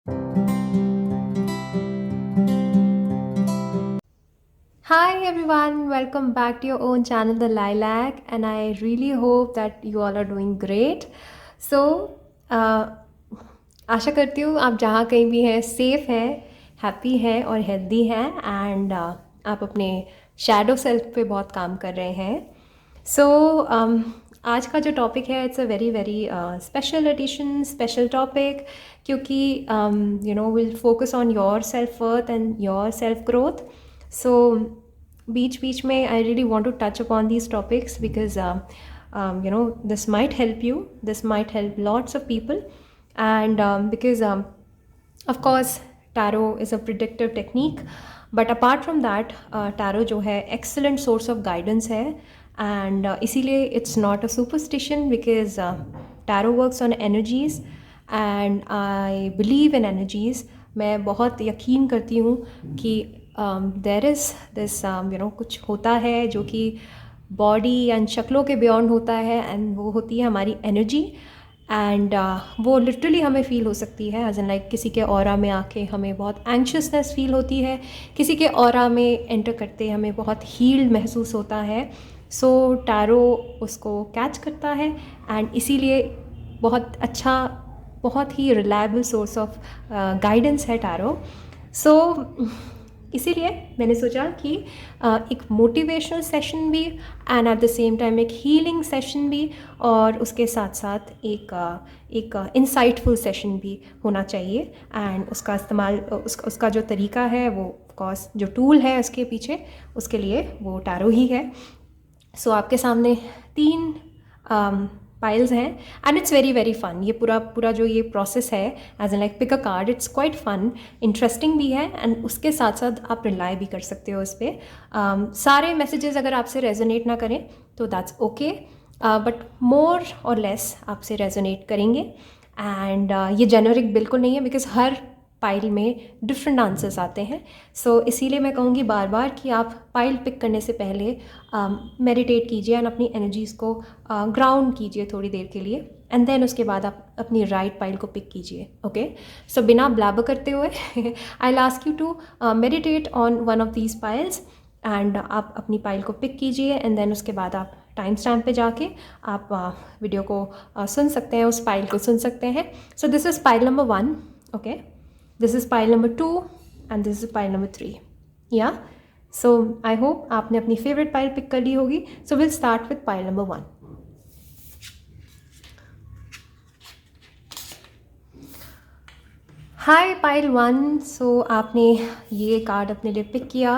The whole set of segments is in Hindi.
Hi everyone, welcome back to your own channel, The Lilac, and I really hope that you all are doing great. So, uh, आशा करती हूँ आप जहाँ कहीं भी हैं सेफ हैं, हैप्पी हैं और हेल्दी हैं एंड आप अपने शैडो सेल्फ पे बहुत काम कर रहे हैं. सो आज का जो टॉपिक है it's a very very special edition special topic क्योंकि will focus on your self worth and your self growth. So बीच बीच में I really want to touch upon these topics because this might help you, this might help lots of people, and because of course tarot is a predictive technique, but apart from that tarot जो है excellent source of guidance है. And इसीलिए it's not a superstition because tarot works on energies and I believe in energies. मैं बहुत यकीन करती हूँ कि there is this कुछ होता है जो कि बॉडी एंड शक्लों के बियॉन्ड होता है एंड वो होती है हमारी एनर्जी. एंड वो लिटरली हमें फ़ील हो सकती है एज एन लाइक किसी के ऑरा में आके हमें बहुत एंक्शसनेस फील होती है, किसी के ऑरा में एंटर करते हमें बहुत हील्ड महसूस होता है. सो टैरो उसको कैच करता है एंड इसीलिए बहुत अच्छा, बहुत ही रिलायबल सोर्स ऑफ गाइडेंस है टैरो. सो इसीलिए मैंने सोचा कि एक मोटिवेशनल सेशन भी and at the same time एक हीलिंग सेशन भी और उसके साथ साथ एक इंसाइटफुल सेशन भी होना चाहिए. एंड उसका इस्तेमाल उसका जो तरीका है वो ऑफकोर्स जो टूल है उसके पीछे उसके लिए वो टैरो ही है. सो आपके सामने 3 पाइल्स हैं and it's very very fun. ये पूरा जो ये प्रोसेस है as in like pick a card, it's quite fun, interesting भी है एंड उसके साथ साथ आप रिलाई भी कर सकते हो इस पर. सारे मैसेजेस अगर आपसे रेजोनेट ना करें तो दैट्स ओके, बट मोर और लेस आपसे रेजोनेट करेंगे. एंड ये जेनरिक बिल्कुल नहीं है बिकॉज हर पाइल में डिफरेंट आंसर्स आते हैं. सो इसीलिए मैं कहूँगी बार बार कि आप पाइल पिक करने से पहले मेडिटेट कीजिए एंड अपनी एनर्जीज़ को ग्राउंड कीजिए थोड़ी देर के लिए एंड देन उसके बाद आप अपनी राइट पाइल को पिक कीजिए. ओके, सो बिना ब्लैबर करते हुए I will ask you to meditate on one of these piles and आप अपनी पाइल को पिक कीजिए एंड देन उसके बाद आप टाइम स्टैम्प पे जाके आप वीडियो को सुन सकते हैं, उस पाइल को सुन सकते हैं. So this is pile number 1. Okay, this is pile number 2 and this is pile number 3. Yeah, so I hope आपने अपनी favorite pile pick कर ली होगी. So we'll start with pile number 1. Hi pile 1. So आपने ये कार्ड अपने लिए पिक किया.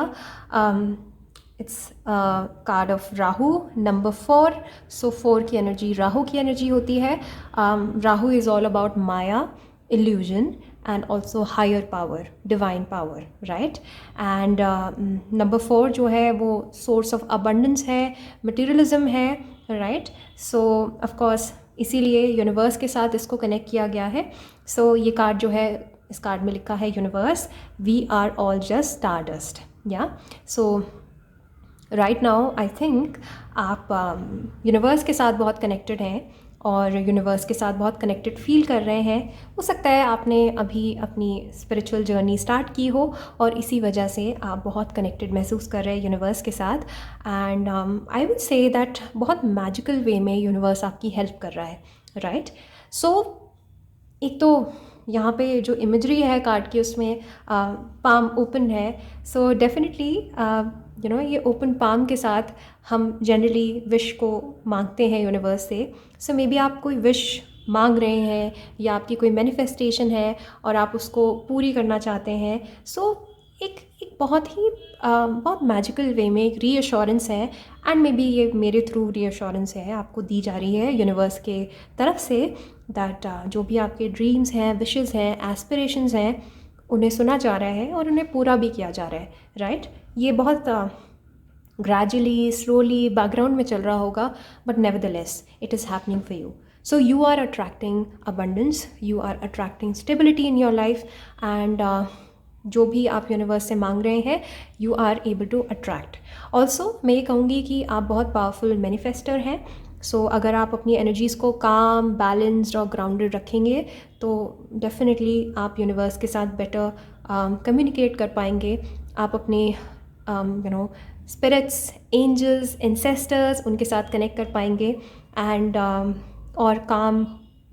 It's a card of Rahu, number 4. So 4 की एनर्जी राहु की एनर्जी होती है. Rahu is all about Maya, illusion and also higher power, divine power, right? And number 4 जो है वो source of abundance है, materialism है, right? So of course इसीलिए यूनिवर्स के साथ इसको कनेक्ट किया गया है. So ये कार्ड जो है, इस कार्ड में लिखा है universe, we are all just stardust. Yeah, so right now I think आप यूनिवर्स के साथ बहुत कनेक्टेड हैं और यूनिवर्स के साथ बहुत कनेक्टेड फील कर रहे हैं. हो सकता है आपने अभी अपनी स्पिरिचुअल जर्नी स्टार्ट की हो और इसी वजह से आप बहुत कनेक्टेड महसूस कर रहे हैं यूनिवर्स के साथ. And I would say that बहुत मैजिकल वे में यूनिवर्स आपकी हेल्प कर रहा है, राइट? सो एक तो यहाँ पे जो इमेजरी है कार्ड की उसमें पाम ओपन है. सो डेफिनेटली ये ओपन पाम के साथ हम जनरली विश को मांगते हैं यूनिवर्स से. सो मे बी आप कोई विश मांग रहे हैं या आपकी कोई मैनिफेस्टेशन है और आप उसको पूरी करना चाहते हैं. सो एक बहुत ही बहुत मैजिकल वे में एक रीअश्योरेंस है एंड मे बी ये मेरे थ्रू रीअश्योरेंस है आपको दी जा रही है यूनिवर्स के तरफ से दैट जो भी आपके ड्रीम्स हैं, विशेस हैं, एस्पिरेशंस हैं, उन्हें सुना जा रहा है और उन्हें पूरा भी किया जा रहा है, राइट? ये बहुत ग्रेजुअली स्लोली बैकग्राउंड में चल रहा होगा but nevertheless it is happening for you. So you are attracting abundance, you are attracting stability in your life and जो भी आप यूनिवर्स से मांग रहे हैं you are able to attract. Also मैं ये कहूँगी कि आप बहुत पावरफुल मैनिफेस्टर हैं. सो अगर आप अपनी एनर्जीज़ को काम, बैलेंस्ड और ग्राउंडेड रखेंगे तो डेफिनेटली आप यूनिवर्स के साथ बेटर कम्युनिकेट कर पाएंगे। आप अपने स्पिरिट्स, एंजल्स, एंसेस्टर्स, उनके साथ कनेक्ट कर पाएंगे। एंड और काम,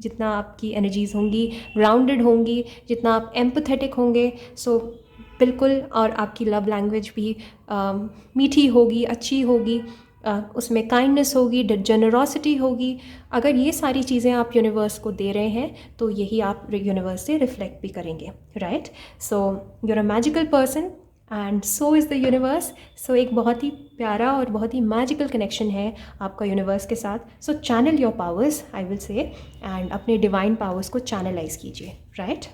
जितना आपकी एनर्जीज़ होंगी ग्राउंडेड होंगी, जितना आप एम्पथेटिक होंगे, सो बिल्कुल, और आपकी लव लैंग्वेज भी मीठी होगी, अच्छी होगी, उसमें काइंडनेस होगी, जेनरोसिटी होगी। अगर ये सारी चीज़ें आप यूनिवर्स को दे रहे हैं तो यही आप यूनिवर्स से रिफ्लेक्ट भी करेंगे, right? So you are a magical person and so is the universe. So एक बहुत ही प्यारा और बहुत ही मैजिकल कनेक्शन है आपका यूनिवर्स के साथ। So channel your powers, I will say, and अपने डिवाइन पावर्स को चैनलाइज कीजिए, right?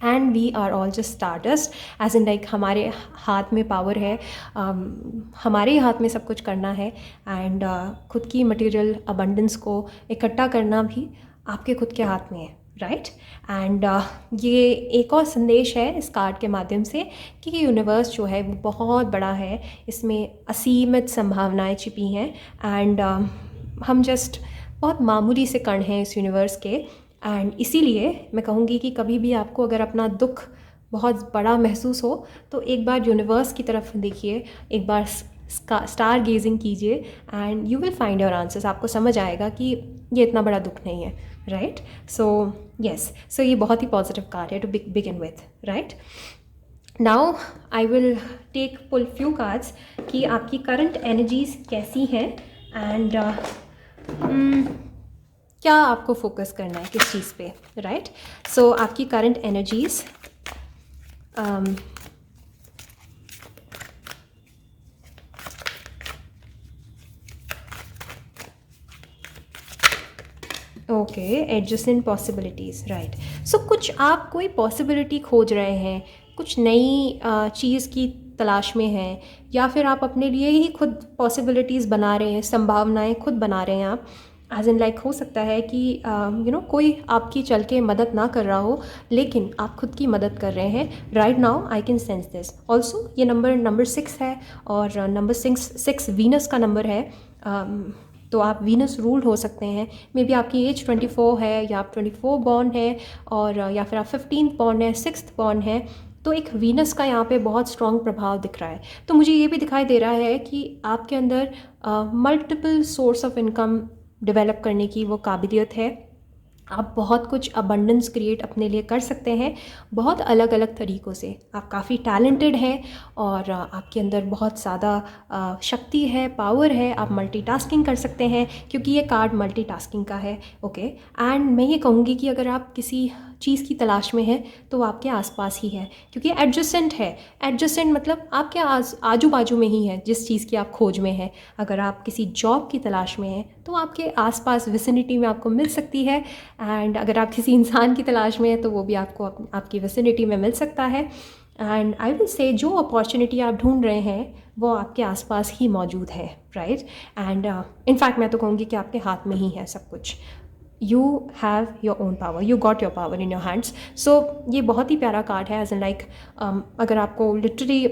And we are all just stardust, as in like हमारे हाथ में पावर है, हमारे ही हाथ में सब कुछ करना है। एंड खुद की मटेरियल अबंडेंस को इकट्ठा करना भी आपके खुद के हाथ में है, राइट? एंड ये एक और संदेश है इस कार्ड के माध्यम से कि ये यूनिवर्स जो है वो बहुत बड़ा है, इसमें असीमित संभावनाएं छिपी हैं। एंड हम जस्ट बहुत मामूली से कण हैं इस यूनिवर्स के। एंड इसीलिए मैं कहूँगी कि कभी भी आपको अगर अपना दुख बहुत बड़ा महसूस हो तो एक बार यूनिवर्स की तरफ देखिए, एक बार स्टार गेजिंग कीजिए, and you will find your answers. आपको समझ आएगा कि ये इतना बड़ा दुख नहीं है, राइट? सो यस, सो ये बहुत ही पॉजिटिव कार्ड है to begin with, right? Now I will take pull few cards कि आपकी करंट एनर्जीज कैसी हैं, एंड क्या आपको फोकस करना है किस चीज़ पे, राइट? सो आपकी current energies, okay, adjacent possibilities, right? So कुछ आप कोई पॉसिबिलिटी खोज रहे हैं, कुछ नई चीज़ की तलाश में हैं, या फिर आप अपने लिए ही खुद पॉसिबिलिटीज़ बना रहे हैं, संभावनाएं खुद बना रहे हैं आप। एज इन लाइक हो सकता है कि कोई आपकी चल के मदद ना कर रहा हो, लेकिन आप खुद की मदद कर रहे हैं। Right now I can sense this also. ये नंबर 6 है, और नंबर 6 वीनस का नंबर है। तो आप वीनस रूल्ड हो सकते हैं। मे बी आपकी एज 24 है, या आप 24 बॉर्न है, और या फिर आप 15 बॉर्न है, 6th बॉर्न है। तो एक वीनस का यहाँ पे बहुत स्ट्रॉन्ग प्रभाव दिख रहा है। तो मुझे ये भी दिखाई दे रहा है कि आपके अंदर multiple source of income develop करने की वो काबिलियत है। आप बहुत कुछ अबंडेंस क्रिएट अपने लिए कर सकते हैं बहुत अलग अलग तरीक़ों से। आप काफ़ी टैलेंटेड हैं, और आपके अंदर बहुत ज़्यादा शक्ति है, पावर है। आप मल्टीटास्किंग कर सकते हैं, क्योंकि ये कार्ड मल्टीटास्किंग का है, ओके? एंड मैं ये कहूँगी कि अगर आप किसी चीज़ की तलाश में है तो वो आपके आसपास ही है, क्योंकि एडजेसेंट है। एडजेसेंट मतलब आपके आजू बाजू में ही है जिस चीज़ की आप खोज में हैं। अगर आप किसी जॉब की तलाश में हैं तो आपके आसपास विसिनिटी में आपको मिल सकती है। एंड अगर आप किसी इंसान की तलाश में हैं तो वो भी आपको आपकी विसिनिटी में मिल सकता है। एंड आई विल से जो अपॉर्चुनिटी आप ढूंढ रहे हैं वो आपके आसपास ही मौजूद है, राइट? एंड इनफैक्ट मैं तो कहूँगी कि आपके हाथ में ही है सब कुछ। You have your own power, you got your power in your hands. So ये बहुत ही प्यारा कार्ड है। एज एन लाइक अगर आपको literally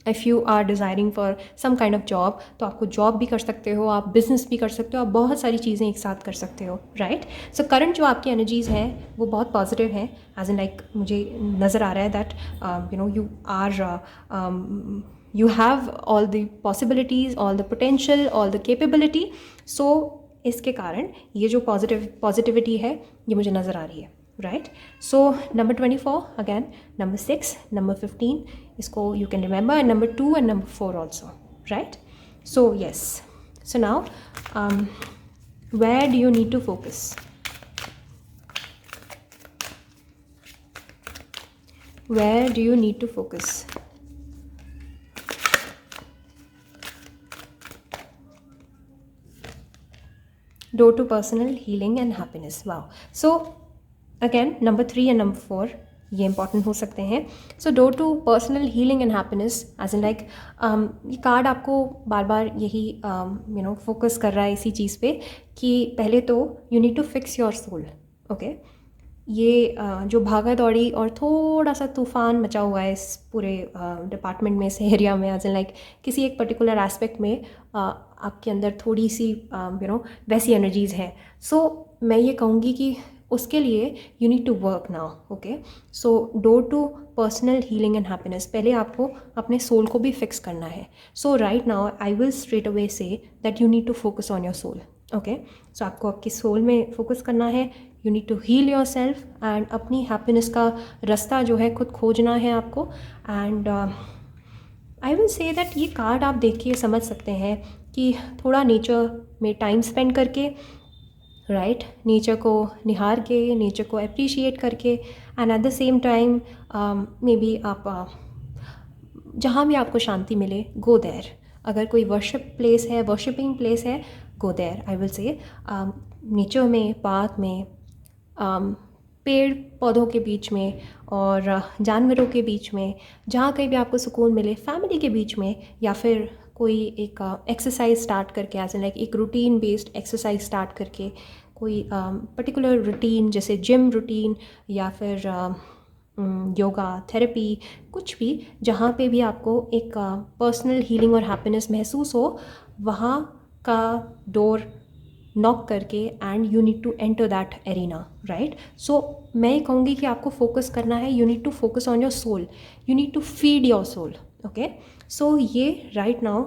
if you are desiring for some kind of job, तो आपको जॉब भी कर सकते हो, आप बिजनेस भी कर सकते हो, आप बहुत सारी चीज़ें एक साथ कर सकते हो, राइट? सो करंट जो आपकी एनर्जीज़ हैं वो बहुत पॉजिटिव हैं। एज एन लाइक मुझे नज़र आ रहा है that you are you have all the possibilities, all the potential, all the capability. So इसके कारण ये जो पॉजिटिविटी है ये मुझे नज़र आ रही है, right? So number 24 again, number 6, number 15, इसको you can remember, and number 2 and number 4 also, right? So yes, so now where do you need to focus? Where do you need to focus? Door to personal healing and happiness. Wow. So again, number 3 and number 4 ये इंपॉर्टेंट हो सकते हैं. So door to personal healing and happiness, as in like ये कार्ड आपको बार बार यही फोकस कर रहा है इसी चीज़ पे कि पहले तो you need to fix your soul, okay? ये जो भागा दौड़ी और थोड़ा सा तूफ़ान मचा हुआ है इस पूरे डिपार्टमेंट में, इस एरिया में, एज इन लाइक किसी एक पर्टिकुलर एस्पेक्ट में आपके अंदर थोड़ी सी वैसी एनर्जीज़ हैं. सो मैं ये कहूँगी कि उसके लिए you need to work now. Okay, so door to personal healing and happiness, पहले आपको अपने सोल को भी फिक्स करना है. So right now I will straight away say that you need to focus on your soul. Okay, so आपको आपकी सोल में फोकस करना है. You need to heal your self and अपनी हैप्पीनेस का रास्ता जो है खुद खोजना है आपको. And I will say that ये कार्ड आप देखिए समझ सकते हैं कि थोड़ा नेचर में टाइम स्पेंड करके, राइट, नेचर को निहार के, नेचर को अप्रिशिएट करके, and at the same time may be आप जहाँ भी आपको शांति मिले, गो देयर. अगर कोई वर्शिप प्लेस है, वर्शिपिंग प्लेस है, go there. I will say nature में, पार्क में, पेड़ पौधों के बीच में और जानवरों के बीच में, जहाँ कहीं भी आपको सुकून मिले, फैमिली के बीच में, या फिर कोई एक एक्सरसाइज स्टार्ट करके, एज लाइक एक रूटीन बेस्ड एक्सरसाइज स्टार्ट करके, कोई पर्टिकुलर रूटीन जैसे जिम रूटीन या फिर योगा, थेरेपी, कुछ भी, जहाँ पे भी आपको एक पर्सनल हीलिंग और हैप्पीनेस महसूस हो, वहाँ का डोर नॉक करके and you need to enter that arena. Right, so मैं कहूँगी कि आपको फोकस करना है. You need to focus on your soul, you need to feed your soul. Okay, so ये राइट नाउ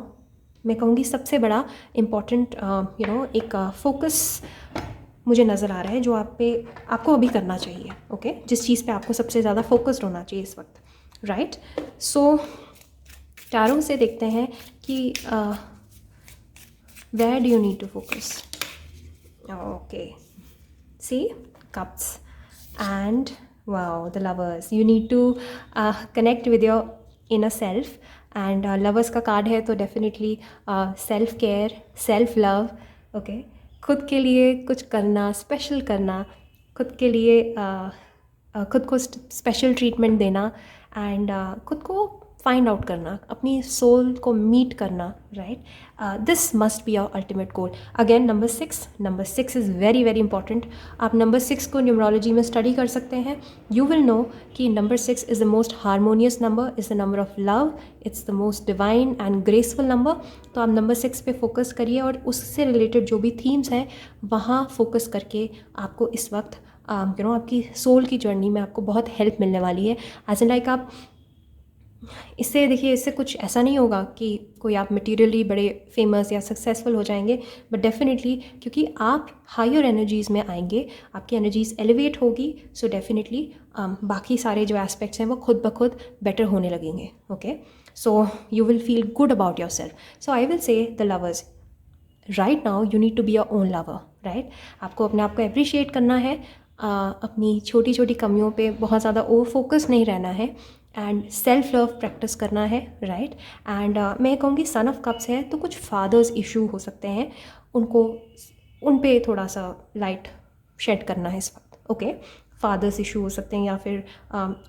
मैं कहूँगी सबसे बड़ा इम्पॉर्टेंट एक फोकस मुझे नज़र आ रहा है जो आपको अभी करना चाहिए. ओके, जिस चीज़ पे आपको सबसे ज़्यादा फोकस्ड होना चाहिए इस वक्त. राइट, सो टैरो से देखते हैं कि where do you need to focus. Okay, see, cups and wow, the lovers. You need to connect with your inner self, and lovers का कार्ड है तो definitely self care, self love. Okay, खुद के लिए कुछ करना, स्पेशल करना, खुद के लिए खुद को स्पेशल ट्रीटमेंट देना, एंड खुद को फाइंड आउट करना, अपनी सोल को मीट करना. Right, this must be our ultimate goal. Again number 6 is very very important. आप नंबर 6 को न्यूमरोलॉजी में स्टडी कर सकते हैं. यू विल नो कि number 6 is the most harmonious number, is the number of love, it's the most divine and graceful number. तो आप नंबर 6 पे फोकस करिए और उससे रिलेटेड जो भी थीम्स हैं वहाँ फोकस करके आपको इस वक्त आपकी सोल की जर्नी में आपको बहुत हेल्प मिलने वाली है. एज इन लाइक आप इससे देखिए, इससे कुछ ऐसा नहीं होगा कि कोई आप मटेरियली बड़े फेमस या सक्सेसफुल हो जाएंगे, बट डेफिनेटली क्योंकि आप हायर एनर्जीज़ में आएंगे, आपकी एनर्जीज़ एलिवेट होगी, सो डेफिनेटली बाकी सारे जो एस्पेक्ट्स हैं वो खुद ब खुद बेटर होने लगेंगे. Okay, so you will feel good about yourself. So I will say the lovers, right now you need to be your own lover. Right, आपको अपने आप को अप्रिशिएट करना है, अपनी छोटी छोटी कमियों पे बहुत ज़्यादा ओवर फोकस नहीं रहना है, एंड सेल्फ लव प्रैक्टिस करना है. राइट, एंड मैं कहूँगी सन ऑफ कप्स है तो कुछ फादर्स इशू हो सकते हैं, उन पे थोड़ा सा लाइट शेड करना है इस वक्त. ओके, फादर्स इशू हो सकते हैं या फिर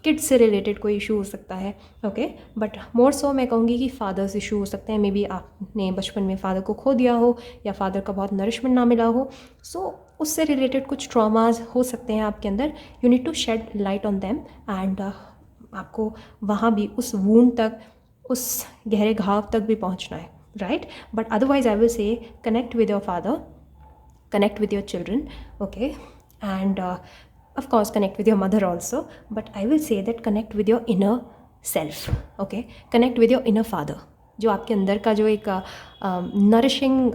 किड्स से रिलेटेड कोई इशू हो सकता है. ओके, बट मोर सो मैं कहूँगी कि फादर्स इशू हो सकते हैं. मे बी आपने बचपन में फादर को खो दिया हो या फादर का बहुत नरिशमेंट ना मिला हो, सो उससे रिलेटेड कुछ ट्रॉमाज हो सकते हैं आपके अंदर. You need to shed light on them, and आपको वहाँ भी उस वूंड तक, उस गहरे घाव तक भी पहुँचना है. Right, but otherwise I will से connect with your father, connect with your children. Okay, and of course connect with your mother also, but I will say that connect with your inner self. Okay, connect with your inner father, जो आपके अंदर का जो एक नरिशिंग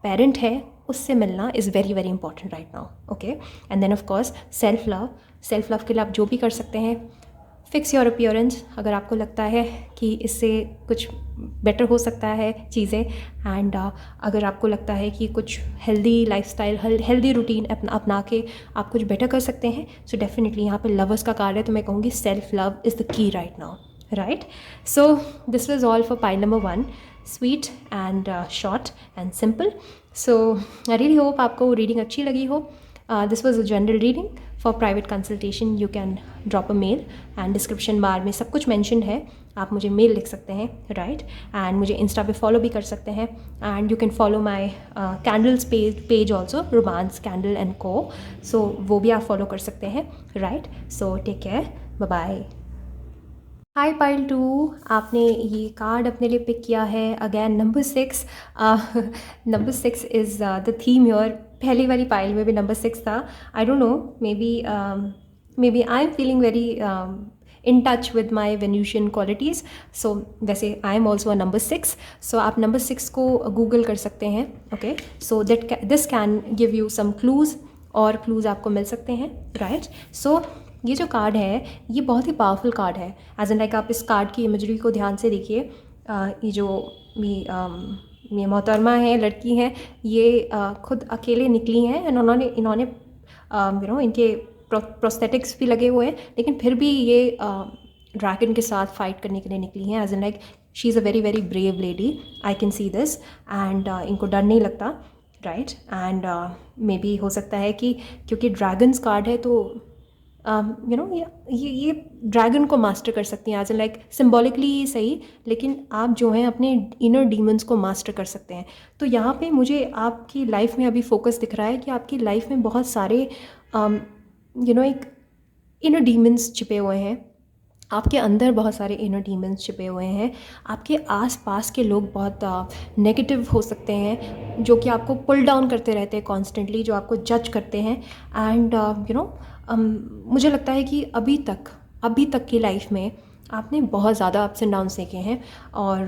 पेरेंट है, उससे मिलना is very very important right now. Okay, and then of course self love के लिए आप जो भी कर सकते हैं, फिक्स योर अपीयरेंस. अगर आपको लगता है कि इससे कुछ बेटर हो सकता है चीज़ें, एंड अगर आपको लगता है कि कुछ हेल्दी लाइफस्टाइल, हेल्दी रूटीन अपना के आप कुछ बेटर कर सकते हैं, सो डेफिनेटली यहाँ पे लवर्स का कार्ड है, तो मैं कहूँगी सेल्फ लव इज़ द की right now. Right, so this was all for pile number 1, sweet and short and simple. So I really hope आपको रीडिंग अच्छी लगी हो. This was a general reading. For private consultation you can drop a mail, and description bar में सब कुछ mentioned है. आप मुझे मेल लिख सकते हैं, राइट। एंड मुझे इंस्टा पे फॉलो भी कर सकते हैं, and you can follow my candles page also, romance candle and co, so वो भी आप फॉलो कर सकते हैं, right. So take care, bye bye. Hi pile 2, आपने ये कार्ड अपने लिए पिक किया है again, number 6। Number 6 is the theme your. पहली वाली पाइल में भी नंबर 6 था। I don't know, maybe I am feeling very in touch with my Venusian qualities. So वैसे I am also a number 6, so आप नंबर 6 को गूगल कर सकते हैं, okay. So that this can give you some clues, और क्लूज़ आपको मिल सकते हैं, राइट। सो ये जो कार्ड है ये बहुत ही पावरफुल कार्ड है, एज एन लाइक आप इस कार्ड की इमेजरी को ध्यान से देखिए। ये जो ये मोहतरमा है, लड़की हैं, ये खुद अकेले निकली हैं, एंड इन्होंने इनके प्रोस्थेटिक्स भी लगे हुए हैं, लेकिन फिर भी ये ड्रैगन के साथ फाइट करने के लिए निकली हैं, as in like she is a very very brave lady, I can see this. And इनको डर नहीं लगता, राइट। एंड मे बी हो सकता है कि क्योंकि ड्रैगन्स कार्ड है तो ये ड्रैगन को मास्टर कर सकती हैं, एज एन लाइक सिम्बॉलिकली सही, लेकिन आप जो हैं अपने इनर डीमंस को मास्टर कर सकते हैं। तो यहाँ पे मुझे आपकी लाइफ में अभी फोकस दिख रहा है कि आपकी लाइफ में बहुत सारे एक इनर डीमंस छिपे हुए हैं, आपके अंदर बहुत सारे इनर डीमंस छिपे हुए हैं। आपके आसपास के लोग बहुत नेगेटिव हो सकते हैं, जो कि आपको पुल डाउन करते रहते हैं कॉन्स्टेंटली, जो आपको जज करते हैं। एंड मुझे लगता है कि अभी तक की लाइफ में आपने बहुत ज़्यादा अप्स एंड डाउन्स देखे हैं, और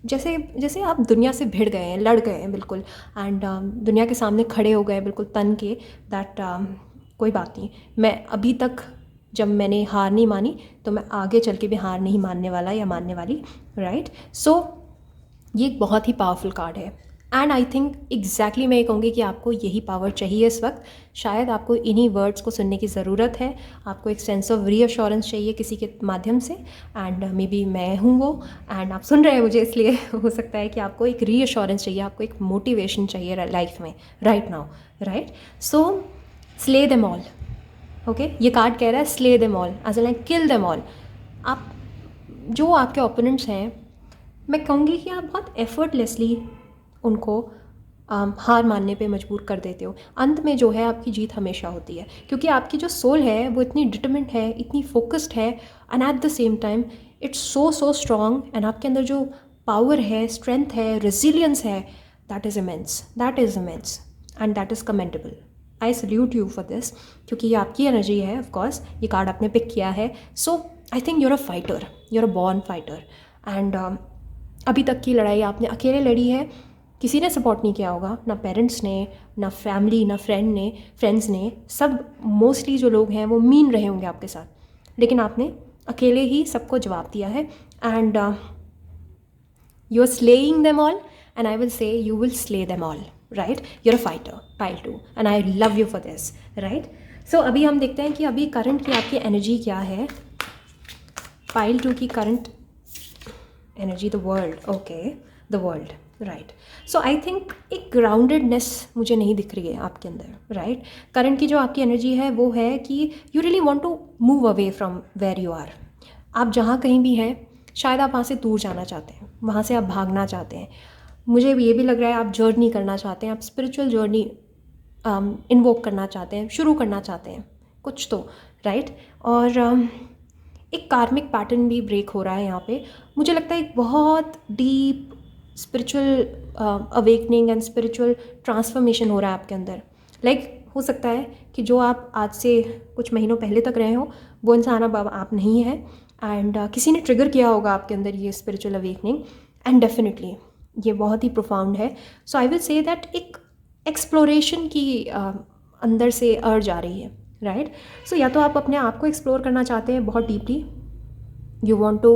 जैसे आप दुनिया से भिड़ गए हैं, लड़ गए हैं बिल्कुल, एंड दुनिया के सामने खड़े हो गए बिल्कुल तन के, दैट कोई बात नहीं, मैं अभी तक जब मैंने हार नहीं मानी तो मैं आगे चल के भी हार नहीं मानने वाला या मानने वाली, राइट। सो ये एक बहुत ही पावरफुल कार्ड है, एंड आई थिंक एग्जैक्टली मैं ये कहूँगी कि आपको यही पावर चाहिए इस वक्त। शायद आपको इन्हीं वर्ड्स को सुनने की ज़रूरत है, आपको एक सेंस ऑफ रीअश्योरेंस चाहिए किसी के माध्यम से, एंड मे बी मैं हूँ वो, एंड आप सुन रहे हैं मुझे, इसलिए हो सकता है कि आपको एक रीअश्योरेंस चाहिए, आपको एक मोटिवेशन चाहिए लाइफ में right now, right. So slay them all, okay. ये कार्ड कह रहा है slay them all, as like kill them all. आप जो आपके ओपोनेंट्स हैं, मैं कहूँगी कि आप बहुत एफर्टलेसली उनको हार मानने पे मजबूर कर देते हो। अंत में जो है आपकी जीत हमेशा होती है, क्योंकि आपकी जो सोल है वो इतनी डिटरमिन्ड है, इतनी फोकस्ड है, and at the same time it's so strong, and आपके अंदर जो पावर है, स्ट्रेंथ है, रेजिलियंस है, that is immense and that is commendable. I salute you for this, क्योंकि ये आपकी एनर्जी है। ऑफ कोर्स ये कार्ड आपने पिक किया है, so I think you're a fighter, you're a born fighter, and अभी तक की लड़ाई आपने अकेले लड़ी है, किसी ने सपोर्ट नहीं किया होगा, ना पेरेंट्स ने, ना फैमिली, ना फ्रेंड्स ने, सब मोस्टली जो लोग हैं वो मीन रहे होंगे आपके साथ, लेकिन आपने अकेले ही सबको जवाब दिया है, and you are slaying them all, and I will say you will slay them all, right. You're a fighter, pile 2, and I love you for this, right. So अभी हम देखते हैं कि अभी करंट की आपकी एनर्जी क्या है। पाइल 2 की current energy, the world, okay, the world, right. So I think एक ग्राउंडेडनेस मुझे नहीं दिख रही है आपके अंदर, राइट। करंट की जो आपकी एनर्जी है वो है कि you really want to move away from where you are. आप जहाँ कहीं भी हैं, शायद आप वहाँ से दूर जाना चाहते हैं, वहाँ से आप भागना चाहते हैं। मुझे ये भी लग रहा है आप जर्नी करना चाहते हैं, आप स्पिरिचुअल जर्नी इन्वोक करना चाहते हैं, शुरू करना चाहते हैं कुछ तो, राइट। और एक कार्मिक पैटर्न भी ब्रेक हो रहा है यहाँ पे। मुझे लगता है एक बहुत deep spiritual awakening and spiritual transformation हो रहा है आपके अंदर। हो सकता है कि जो आप आज से कुछ महीनों पहले तक रहे हो वो इंसान अब आप नहीं है, एंड किसी ने ट्रिगर किया होगा आपके अंदर ये स्पिरिचुअल अवेकनिंग, एंड डेफिनेटली ये बहुत ही प्रोफाउंड है। So I will say that एक एक्सप्लोरेशन की अंदर से अर्ज आ रही है, राइट। सो या तो आप अपने आप को एक्सप्लोर करना चाहते हैं बहुत deeply, you want to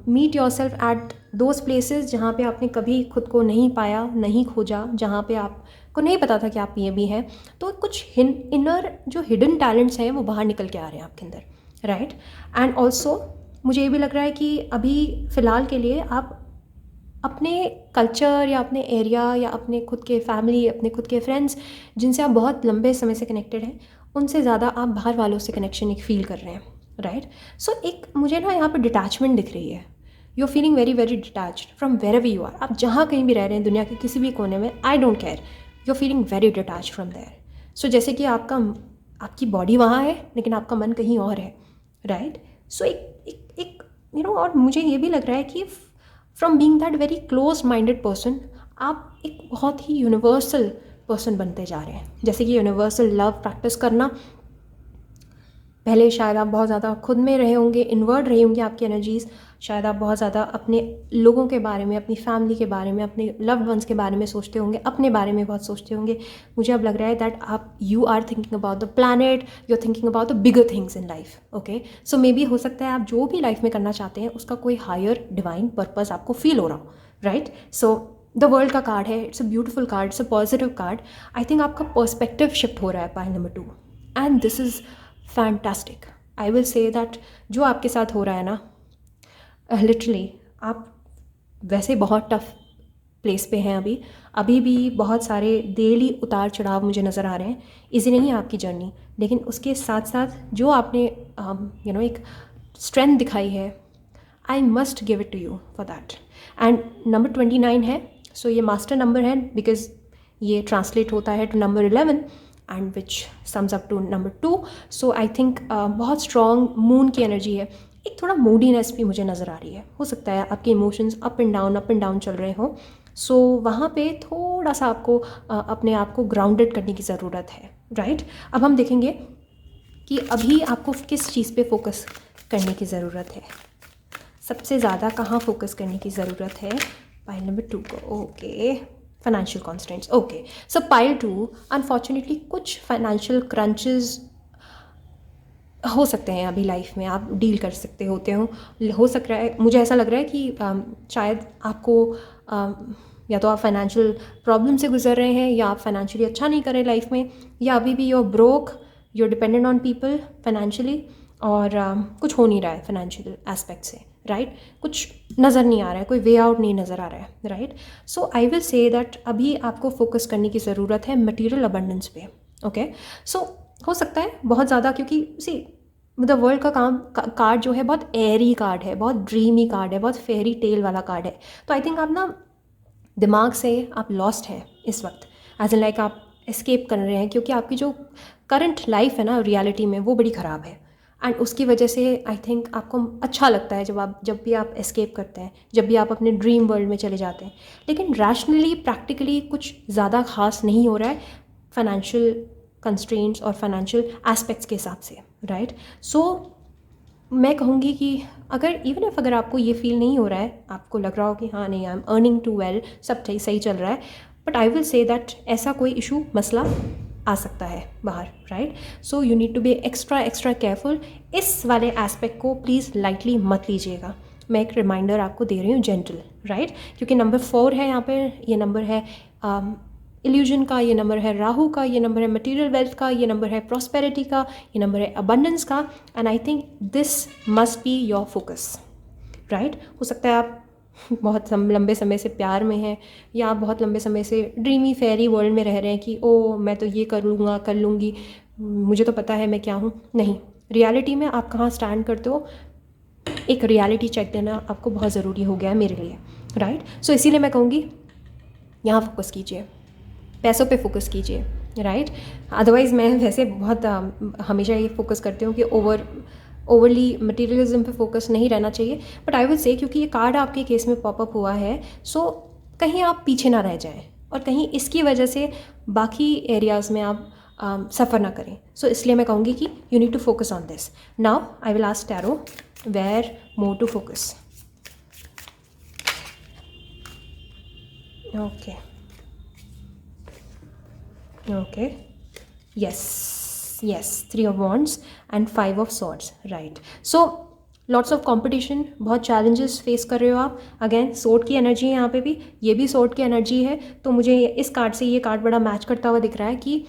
meet yourself at those places जहाँ पे आपने कभी खुद को नहीं पाया, नहीं खोजा, जहाँ पे आपको नहीं पता था कि आप ये भी हैं। तो कुछ इनर जो हिडन टैलेंट्स हैं वो बाहर निकल के आ रहे हैं आपके अंदर, राइट। एंड ऑल्सो मुझे ये भी लग रहा है कि अभी फ़िलहाल के लिए आप अपने कल्चर या अपने एरिया या अपने खुद के फैमिली, अपने खुद के फ्रेंड्स जिनसे आप बहुत लंबे समय से कनेक्टेड हैं, उनसे ज़्यादा आप बाहर वालों से कनेक्शन एक फ़ील कर रहे हैं, राइट। सो एक मुझे ना यहाँ पर डिटैचमेंट दिख रही है। You are feeling very very detached from wherever you are. आप जहाँ कहीं भी रह रहे हैं दुनिया के किसी भी कोने में, I don't care, you are feeling very detach from there. So जैसे कि आपकी बॉडी वहाँ है लेकिन आपका मन कहीं और है, राइट। सो एक और मुझे ये भी लग रहा है कि from being that very close minded person, आप एक बहुत ही यूनिवर्सल पर्सन बनते जा रहे हैं। जैसे कि यूनिवर्सल लव प्रैक्टिस करना, पहले शायद आप बहुत ज़्यादा खुद में रहे होंगे, इन्वर्ट रही होंगी आपकी एनर्जीज़। शायद आप बहुत ज़्यादा अपने लोगों के बारे में, अपनी फैमिली के बारे में, अपने लव्ड वंस के बारे में सोचते होंगे, अपने बारे में बहुत सोचते होंगे। मुझे अब लग रहा है that you are thinking about the planet, you are thinking about the bigger things in life. Okay, so maybe हो सकता है आप जो भी लाइफ में करना चाहते हैं उसका कोई हायर डिवाइन पर्पज़ आपको फील हो रहा हो, राइट। सो द वर्ल्ड का कार्ड है, it's a beautiful card, it's a positive card. I think आपका पर्सपेक्टिव शिफ्ट हो रहा है pile number 2, and this is fantastic. I will say that जो आपके साथ हो रहा है ना, लिटरली आप वैसे बहुत टफ प्लेस पे हैं अभी भी बहुत सारे डेली उतार चढ़ाव मुझे नज़र आ रहे हैं। इजी नहीं है आपकी जर्नी, लेकिन उसके साथ साथ जो आपने एक स्ट्रेंथ दिखाई है, I must give it to you for that. And number 29 है, सो ये मास्टर नंबर है बिकॉज ये ट्रांसलेट होता है to number 11 and which sums up to number 2। So I think बहुत स्ट्रॉन्ग मून की एनर्जी है। एक थोड़ा मूडीनेस भी मुझे नज़र आ रही है। हो सकता है आपके इमोशंस अप एंड डाउन चल रहे हो। सो वहाँ पे थोड़ा सा आपको अपने आप को ग्राउंडेड करने की ज़रूरत है, राइट। अब हम देखेंगे कि अभी आपको किस चीज़ पे फोकस करने की ज़रूरत है, सबसे ज़्यादा कहाँ फोकस करने की ज़रूरत है पाइल नंबर 2 को। Okay, financial constants. ओके, सो पाइल 2, अनफॉर्चुनेटली कुछ फाइनेंशियल क्रंचेस हो सकते हैं अभी लाइफ में, आप डील कर सकते हो सक रहा है। मुझे ऐसा लग रहा है कि शायद आपको या तो आप फाइनेंशियल प्रॉब्लम से गुजर रहे हैं, या आप फाइनेंशियली अच्छा नहीं कर रहे लाइफ में, या अभी भी you are broke, you are dependent on people financially, और कुछ हो नहीं रहा है फाइनेंशियल एस्पेक्ट से, राइट। कुछ नज़र नहीं आ रहा है, कोई वे आउट नहीं नज़र आ रहा है, right. So I will say that अभी आपको फोकस करने की ज़रूरत है मटीरियल अबंडेंस पे। ओके, सो हो सकता है बहुत ज़्यादा, क्योंकि सी द वर्ल्ड का कार्ड जो है बहुत एयरी कार्ड है, बहुत ड्रीमी कार्ड है, बहुत फेरी टेल वाला कार्ड है। तो आई थिंक आप ना दिमाग से आप लॉस्ट हैं इस वक्त, एज इन लाइक आप एस्केप कर रहे हैं, क्योंकि आपकी जो करंट लाइफ है ना रियलिटी में, वो बड़ी ख़राब है। एंड उसकी वजह से आई थिंक आपको अच्छा लगता है जब भी आप एस्केप करते हैं, जब भी आप अपने ड्रीम वर्ल्ड में चले जाते हैं। लेकिन रैशनली प्रैक्टिकली कुछ ज़्यादा खास नहीं हो रहा है फाइनेंशियल कंस्ट्रेंट्स और फाइनेंशियल एस्पेक्ट्स के हिसाब से, राइट। सो मैं कहूँगी कि अगर आपको ये फील नहीं हो रहा है, आपको लग रहा हो कि हाँ नहीं, I am earning too well, सब सही चल रहा है, but I will say that ऐसा कोई इशू मसला आ सकता है बाहर, right. So you need to be extra careful. इस वाले एस्पेक्ट को प्लीज़ लाइटली मत लीजिएगा। मैं एक रिमाइंडर आपको दे रही हूँ, जेंटल, राइट, क्योंकि नंबर 4 है यहाँ पर। ये नंबर है इल्यूजन का, ये नंबर है राहु का, ये नंबर है मटेरियल वेल्थ का, ये नंबर है प्रॉस्पेरिटी का, ये नंबर है अबंडेंस का। And I think this must be your focus, right. हो सकता है आप बहुत लंबे समय से प्यार में हैं, या आप बहुत लंबे समय से ड्रीमी फेरी वर्ल्ड में रह रहे हैं कि ओ मैं तो ये कर लूँगा, कर लूँगी, मुझे तो पता है मैं क्या हूँ। नहीं, रियलिटी में आप कहाँ स्टैंड करते हो, एक रियलिटी चेक देना आपको बहुत ज़रूरी हो गया है मेरे लिए, राइट। सो इसीलिए मैं कहूँगी यहाँ फोकस कीजिए, पैसों पे फोकस कीजिए, राइट। अदरवाइज़ मैं वैसे बहुत हमेशा ये फोकस करती हूँ कि ओवरली मटेरियलिज्म पे फोकस नहीं रहना चाहिए। बट आई विल से, क्योंकि ये कार्ड आपके केस में पॉपअप हुआ है, सो कहीं आप पीछे ना रह जाएं, और कहीं इसकी वजह से बाकी एरियाज़ में आप सफ़र ना करें। सो इसलिए मैं कहूँगी कि you need to focus on this. Now I will ask tarot where more to focus. Okay, yes, 3 of wands and 5 of swords, right. So lots of competition, बहुत चैलेंजेस फेस कर रहे हो आप। अगेन सोर्ड की एनर्जी है यहाँ पे भी, ये भी सोर्ड की एनर्जी है। तो मुझे इस कार्ड से ये कार्ड बड़ा मैच करता हुआ दिख रहा है कि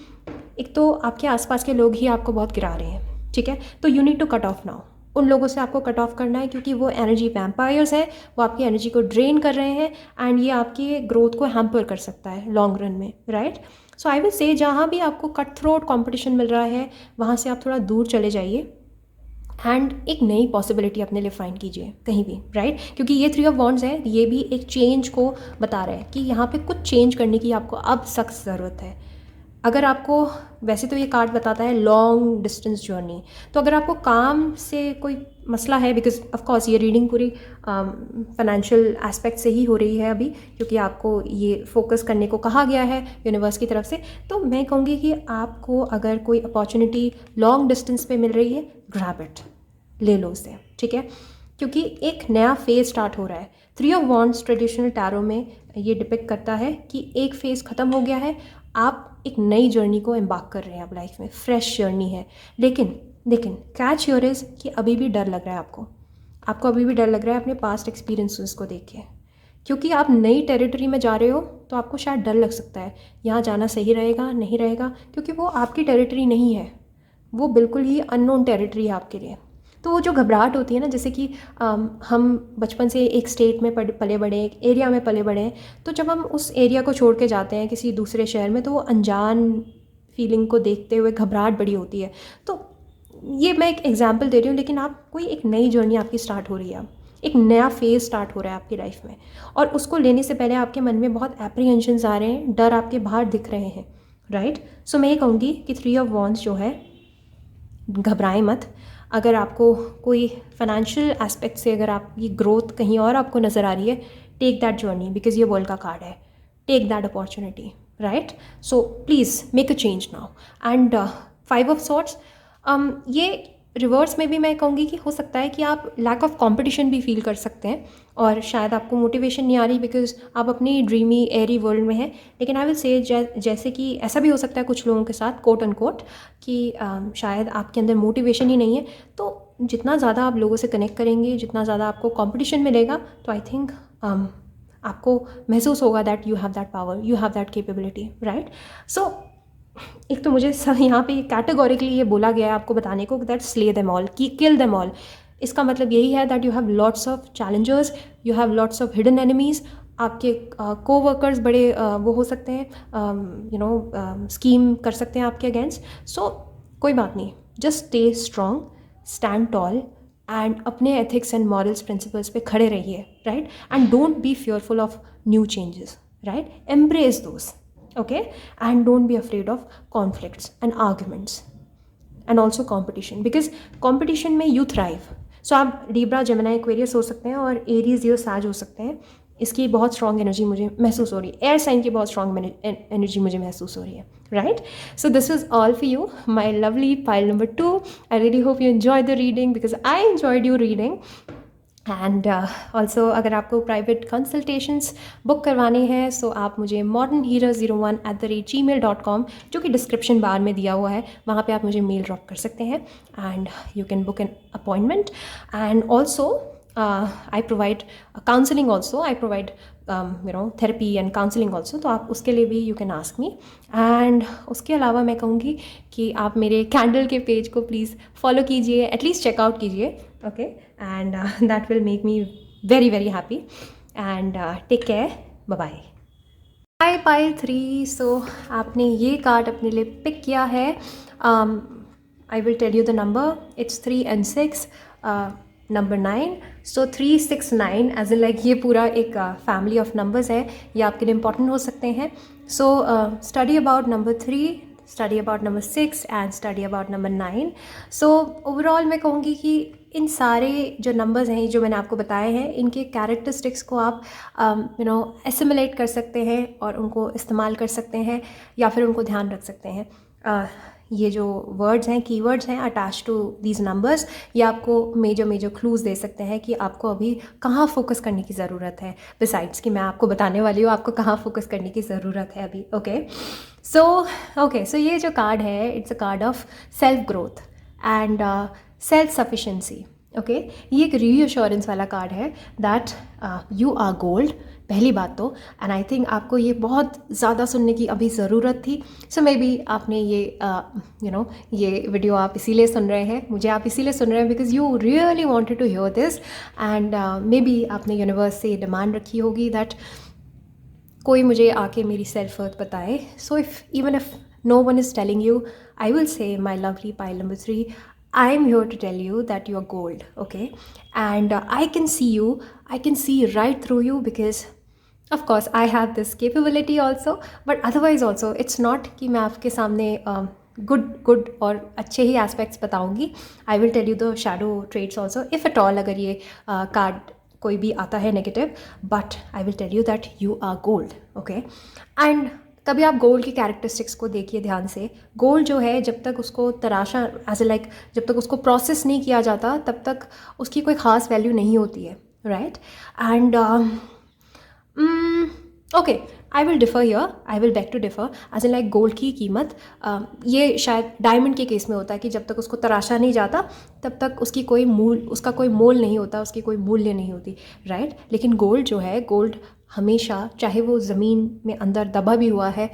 एक तो आपके आसपास के लोग ही आपको बहुत गिरा रहे हैं, ठीक है। तो you need to cut off now, उन लोगों से आपको कट ऑफ करना है, क्योंकि वो एनर्जी वैम्पायर्स है, वो आपकी एनर्जी को ड्रेन कर रहे हैं, एंड ये आपकी ग्रोथ को हैम्पर कर सकता है लॉन्ग रन में, राइट। सो आई विल से जहाँ भी आपको कट थ्रोट कॉम्पिटिशन मिल रहा है, वहाँ से आप थोड़ा दूर चले जाइए, एंड एक नई पॉसिबिलिटी अपने लिए फाइंड कीजिए कहीं भी, राइट? क्योंकि ये 3 ऑफ वॉन्ड्स है, ये भी एक चेंज को बता रहा है कि यहाँ पे कुछ चेंज करने की आपको अब सख्त ज़रूरत है। अगर आपको, वैसे तो ये कार्ड बताता है लॉन्ग डिस्टेंस जर्नी, तो अगर आपको काम से कोई मसला है, बिकॉज ऑफ कोर्स ये रीडिंग पूरी फाइनेंशियल एस्पेक्ट से ही हो रही है अभी, क्योंकि आपको ये फोकस करने को कहा गया है यूनिवर्स की तरफ से, तो मैं कहूँगी कि आपको अगर कोई अपॉर्चुनिटी लॉन्ग डिस्टेंस पे मिल रही है, ग्रैब इट, ले लो उसे, ठीक है? क्योंकि एक नया फेज़ स्टार्ट हो रहा है। 3 ऑफ वॉन्ड्स ट्रेडिशनल टैरो में ये डिपिक्ट करता है कि एक फेज़ ख़त्म हो गया है, आप एक नई जर्नी को एम्बार्क कर रहे हैं अब लाइफ में, फ्रेश जर्नी है। लेकिन कैच योर इज़ कि अभी भी डर लग रहा है आपको अभी भी डर लग रहा है अपने पास्ट एक्सपीरियंसेस को देख के, क्योंकि आप नई टेरिटरी में जा रहे हो, तो आपको शायद डर लग सकता है यहाँ जाना सही रहेगा नहीं रहेगा, क्योंकि वो आपकी टेरिटरी नहीं है, वो बिल्कुल ही अननोन टेरिटरी है आपके लिए। तो वो जो घबराहट होती है ना, जैसे कि हम बचपन से एक स्टेट में पले बड़े, एक एरिया में पले बड़े हैं, तो जब हम उस एरिया को छोड़ के जाते हैं किसी दूसरे शहर में, तो वो अनजान फीलिंग को देखते हुए घबराहट बड़ी होती है। तो ये मैं एक एग्जांपल दे रही हूँ, लेकिन आप कोई एक नई जर्नी आपकी स्टार्ट हो रही है, एक नया फेज़ स्टार्ट हो रहा है आपकी लाइफ में, और उसको लेने से पहले आपके मन में बहुत एप्रीहेंशंस आ रहे हैं, डर आपके बाहर दिख रहे हैं, राइट? सो मैं ये कहूँगी कि 3 ऑफ वॉन्ड्स जो है, घबराएं मत। अगर आपको कोई फाइनेंशियल एस्पेक्ट से अगर आपकी ग्रोथ कहीं और आपको नज़र आ रही है, टेक दैट जर्नी, बिकॉज ये वर्ल्ड का कार्ड है, take that opportunity, right? So please make a change now. And 5 of sorts, ये रिवर्स में भी मैं कहूँगी कि हो सकता है कि आप लैक ऑफ कंपटीशन भी फील कर सकते हैं, और शायद आपको मोटिवेशन नहीं आ रही बिकॉज आप अपनी ड्रीमी एरी वर्ल्ड में हैं। लेकिन आई विल से जैसे कि ऐसा भी हो सकता है कुछ लोगों के साथ, कोट एंड कोट, कि शायद आपके अंदर मोटिवेशन ही नहीं है। तो जितना ज़्यादा आप लोगों से कनेक्ट करेंगे, जितना ज़्यादा आपको कॉम्पिटिशन मिलेगा, तो आई थिंक आपको महसूस होगा that you have that power, you have that capability, right? So एक तो मुझे सब यहाँ पे कैटेगोरिकली ये बोला गया है आपको बताने को दैट स्ले देम ऑल, की किल देम ऑल। इसका मतलब यही है that you have lots of Challengers, you have lots of hidden enemies. आपके को वर्कर्स बड़े वो हो सकते हैं, स्कीम कर सकते हैं आपके अगेंस्ट। सो कोई बात नहीं, just stay strong, stand toll, and अपने एथिक्स एंड मॉरल्स प्रिंसिपल्स पे खड़े रहिए, right? And don't be fearful of new changes, right? Embrace those, okay? And don't be afraid of conflicts and arguments and also competition, because competition में you thrive. So आप Libra, Gemini, Aquarius हो सकते हैं, और Aries, Leo, Sag हो सकते हैं। इसकी बहुत स्ट्रॉन्ग एनर्जी मुझे महसूस हो रही है, एयर साइन की बहुत स्ट्रॉन्ग एनर्जी मुझे महसूस हो रही है, right? So this is all for you, my lovely pile number 2। I really hope you enjoy the reading, because I enjoyed you reading. And also अगर आपको प्राइवेट कंसल्टेशंस बुक करवानी है, सो आप मुझे modernhero01@gmail.com, जो कि डिस्क्रिप्शन बार में दिया हुआ है, वहाँ पे आप मुझे मेल ड्रॉप कर सकते हैं, and you can book an appointment. And also I provide counselling also, I provide therapy and counselling also, तो आप उसके लिए भी you can ask me. And उसके अलावा मैं कहूँगी कि आप मेरे कैंडल के पेज को प्लीज़ फॉलो कीजिए, एटलीस्ट चेकआउट कीजिए, okay? And that will make me very very happy. And take care, bye bye. Hi pile 3, so आपने ये कार्ड अपने लिए पिक किया है। I will tell you the number, it's 3 and 6, number 9। So 369 as in like ये पूरा एक फैमिली ऑफ नंबर्स है, ये आपके लिए इंपॉर्टेंट हो सकते हैं। So study about number 3, study about number 6 and study about number 9। So overall मैं कहूँगी कि इन सारे जो नंबर्स हैं जो मैंने आपको बताए हैं, इनके कैरेक्टरिस्टिक्स को आप एसिमुलेट कर सकते हैं और उनको इस्तेमाल कर सकते हैं, या फिर उनको ध्यान रख सकते हैं। ये जो वर्ड्स हैं, कीवर्ड्स हैं अटैच टू दीज नंबर्स, ये आपको मेजर क्लूज़ दे सकते हैं कि आपको अभी कहाँ फोकस करने की ज़रूरत है, बिसाइड्स कि मैं आपको बताने वाली हूँ आपको कहाँ फोकस करने की ज़रूरत है अभी, ओके? सो ये जो कार्ड है, it's a card of self growth and self sufficiency, okay? ये एक रीअश्योरेंस वाला कार्ड है दैट यू आर गोल्ड, पहली बात तो। एंड आई थिंक आपको ये बहुत ज़्यादा सुनने की अभी ज़रूरत थी। सो मे बी आपने ये ये वीडियो आप इसीलिए सुन रहे हैं, मुझे आप इसीलिए सुन रहे हैं because you really wanted to hear this. And maybe आपने यूनिवर्स से डिमांड रखी होगी दैट कोई मुझे आके मेरी सेल्फ वर्थ बताए। So even if no one is telling you, I will say my lovely pile number 3, I am here to tell you that you are gold, okay? And I can see you, I can see right through you because of course I have this capability also, but otherwise also it's not कि मैं आपके सामने गुड और अच्छे ही एस्पेक्ट्स बताऊंगी. I will tell you the shadow traits also if at all अगर ये कार्ड कोई भी आता है negative, but I will tell you that you are gold, okay? And तभी आप गोल्ड की कैरेक्टरिस्टिक्स को देखिए ध्यान से. गोल्ड जो है जब तक उसको तराशा एज ए लाइक जब तक उसको प्रोसेस नहीं किया जाता तब तक उसकी कोई ख़ास वैल्यू नहीं होती है, right? And okay, I will differ here, I will beg to differ as a like gold की कीमत ये शायद डायमंड के केस में होता है कि जब तक उसको तराशा नहीं जाता तब तक उसकी कोई उसका कोई मोल नहीं होता, उसकी कोई मूल्य नहीं होती, राइट? लेकिन गोल्ड जो है, गोल्ड हमेशा चाहे वो ज़मीन में अंदर दबा भी हुआ है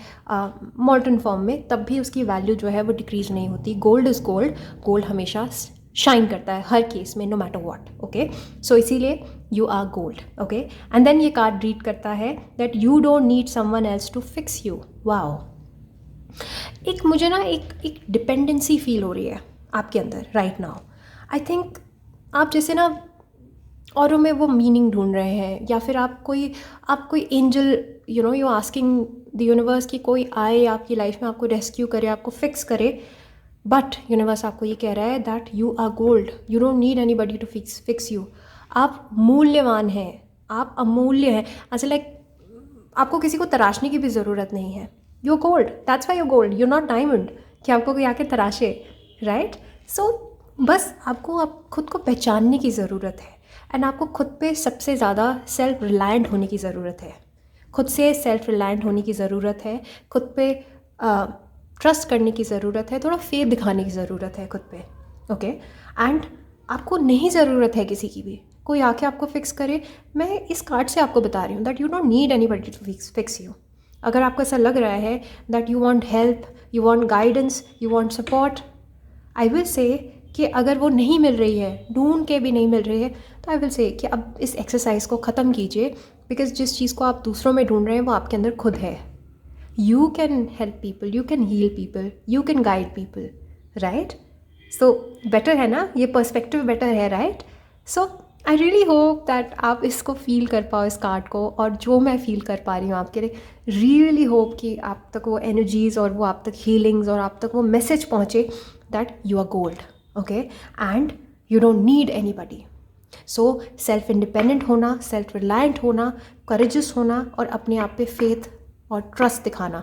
मॉल्टन फॉर्म में, तब भी उसकी वैल्यू जो है वो डिक्रीज़ नहीं होती. Gold is gold. गोल्ड हमेशा शाइन करता है हर केस में, no matter what, okay? So इसीलिए you are gold, okay? And then ये कार्ड रीड करता है that you don't need someone else to fix you. Wow, एक मुझे ना एक डिपेंडेंसी फील हो रही है आपके अंदर राइट नाउ. आई थिंक आप जैसे ना औरों में वो मीनिंग ढूंढ रहे हैं, या फिर आप कोई angel, you know, you asking the universe कि कोई आए आपकी लाइफ में, आपको रेस्क्यू करे, आपको फिक्स करे. बट यूनिवर्स आपको ये कह रहा है that you are gold, you don't need anybody to fix you. आप मूल्यवान हैं, आप अमूल्य हैं. ऐसे लाइक आपको किसी को तराशने की भी ज़रूरत नहीं है. You are gold, that's why you gold, you not diamond कि आपको कोई आके तराशे, राइट? सो बस आपको आप खुद को पहचानने की ज़रूरत है. एंड आपको खुद पे सबसे ज़्यादा सेल्फ रिलायंट होने की ज़रूरत है. खुद से सेल्फ रिलायंट होने की ज़रूरत है. खुद पे ट्रस्ट करने की ज़रूरत है. थोड़ा फेथ दिखाने की ज़रूरत है खुद पे, ओके? एंड आपको नहीं ज़रूरत है किसी की भी, कोई आके आपको फिक्स करे. मैं इस कार्ड से आपको बता रही हूँ that you don't need anybody to fix you. अगर आपको ऐसा लग रहा है that you want help, you want guidance, you want support, I will say कि अगर वो नहीं मिल रही है, ढूंढ के भी नहीं मिल रही है, तो आई विल से कि अब इस एक्सरसाइज को ख़त्म कीजिए. बिकॉज जिस चीज़ को आप दूसरों में ढूंढ रहे हैं वो आपके अंदर खुद है. You can help people, you can heal people, you can guide people, right? So better है ना, ये पर्सपेक्टिव बेटर है, right? So I really hope that आप इसको फील कर पाओ, इस कार्ड को, और जो मैं फील कर पा रही हूँ आपके लिए. रियली होप कि आप तक वो एनर्जीज़ और वो आप तक हीलिंग्स और आप तक वो मैसेज पहुँचे that you are gold, okay? And you don't need anybody. So self independent होना, सेल्फ रिलायंट होना, करेजियस होना और अपने आप पे फेथ और ट्रस्ट दिखाना,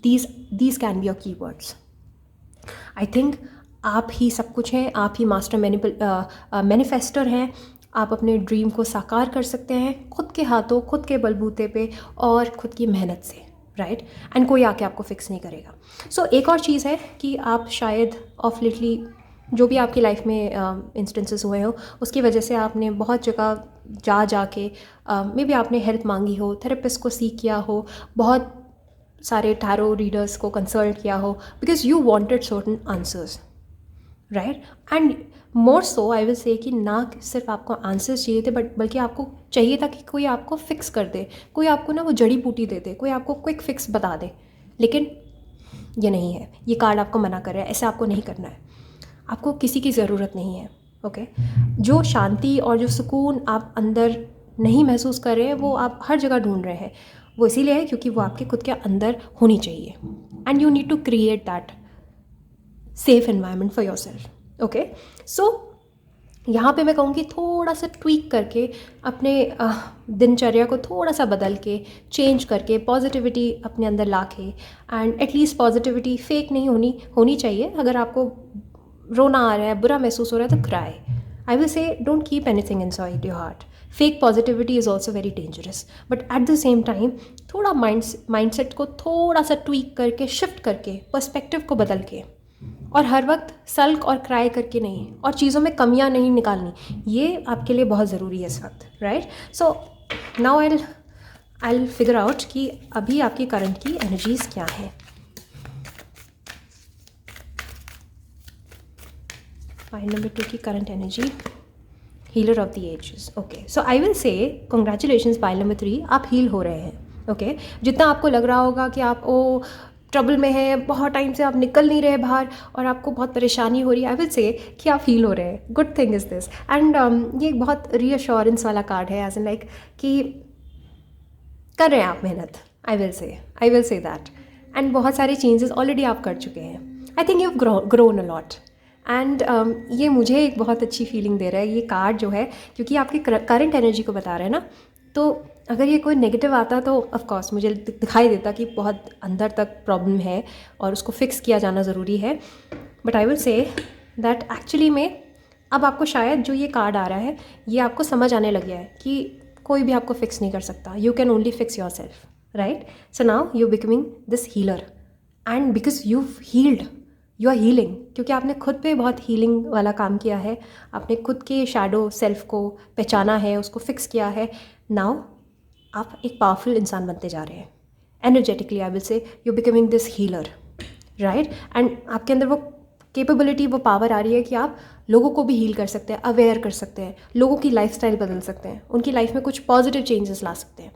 these can be your keywords. I think आप ही सब कुछ हैं. आप ही मास्टर मैनिफेस्टर हैं. आप अपने ड्रीम को साकार कर सकते हैं खुद के हाथों, खुद के बलबूते पे और खुद की मेहनत से, राइट? एंड कोई आके आपको फिक्स नहीं करेगा. सो एक और चीज़ है कि आप शायद ऑफ लेटली जो भी आपकी लाइफ में इंस्टेंसेस हुए हो, उसकी वजह से आपने बहुत जगह जाके मे बी आपने हेल्प मांगी हो, थेरेपिस्ट को सीख किया हो, बहुत सारे टैरो रीडर्स को कंसल्ट किया हो, because you wanted certain answers, right? And more so I will say कि ना सिर्फ आपको आंसर्स चाहिए थे, बट बल्कि आपको चाहिए था कि कोई आपको फिक्स कर दे, कोई आपको ना वो जड़ी बूटी दे दे, कोई आपको क्विक फिक्स बता दे. लेकिन ये नहीं है. ये कार्ड आपको मना कर रहा है, ऐसा आपको नहीं करना है. आपको किसी की ज़रूरत नहीं है, ओके? जो शांति और जो सुकून आप अंदर नहीं महसूस कर रहे हैं वो आप हर जगह ढूंढ रहे हैं. वो इसीलिए है क्योंकि वो आपके खुद के अंदर होनी चाहिए. And you need to create that safe environment for your self, okay? So यहाँ पे मैं कहूँगी थोड़ा सा ट्वीक करके अपने दिनचर्या को थोड़ा सा बदल के, चेंज करके, पॉजिटिविटी अपने अंदर ला के, एंड एटलीस्ट पॉजिटिविटी फेक नहीं होनी चाहिए. अगर आपको रोना आ रहा है, बुरा महसूस हो रहा है, तो cry. I will say don't keep anything inside your heart. Fake positivity is also very dangerous. But at the same time थोड़ा माइंडसेट को थोड़ा सा ट्वीक करके, शिफ्ट करके, पर्सपेक्टिव को बदल के, और हर वक्त सल्क और क्राई करके नहीं, और चीज़ों में कमियां नहीं निकालनी, ये आपके लिए बहुत ज़रूरी है इस वक्त, right? So now I will figure out कि अभी आपकी करंट की एनर्जीज़ क्या हैं. पाइल नंबर 2 की current energy, healer of the ages, okay? So I will say congratulations pile number 3, आप हील हो रहे हैं, ओके? जितना आपको लग रहा होगा कि आप ट्रबल में हैं, बहुत टाइम से आप निकल नहीं रहे बाहर और आपको बहुत परेशानी हो रही है, आई विल से कि आप हील हो रहे हैं. Good thing is this. And ये एक बहुत रीअश्योरेंस वाला कार्ड है, एज इन लाइक कि कर रहे हैं आप मेहनत. आई विल से दैट. एंड बहुत सारे चेंजेस ऑलरेडी आप कर चुके हैं. आई think you have grown a lot. And ये मुझे एक बहुत अच्छी फीलिंग दे रहा है ये कार्ड जो है, क्योंकि आपकी करंट एनर्जी को बता रहे हैं ना. तो अगर ये कोई नेगेटिव आता तो ऑफ कोर्स मुझे दिखाई देता कि बहुत अंदर तक प्रॉब्लम है और उसको फिक्स किया जाना ज़रूरी है. But I will say that actually में अब आपको शायद जो ये कार्ड आ रहा है ये आपको समझ आने लग गया है कि कोई भी आपको फिक्स नहीं कर सकता. You can only fix yourself, right. So now you becoming this healer, and because you healed, you are healing, क्योंकि आपने खुद पे बहुत हीलिंग वाला काम किया है. आपने खुद के शैडो सेल्फ को पहचाना है, उसको फिक्स किया है. नाउ आप एक पावरफुल इंसान बनते जा रहे हैं. Energetically I will say you becoming this healer, right. And आपके अंदर वो कैपेबिलिटी, वो पावर आ रही है कि आप लोगों को भी हील कर सकते हैं, अवेयर कर सकते हैं, लोगों की लाइफस्टाइल बदल सकते हैं, उनकी लाइफ में कुछ पॉजिटिव चेंजेस ला सकते हैं.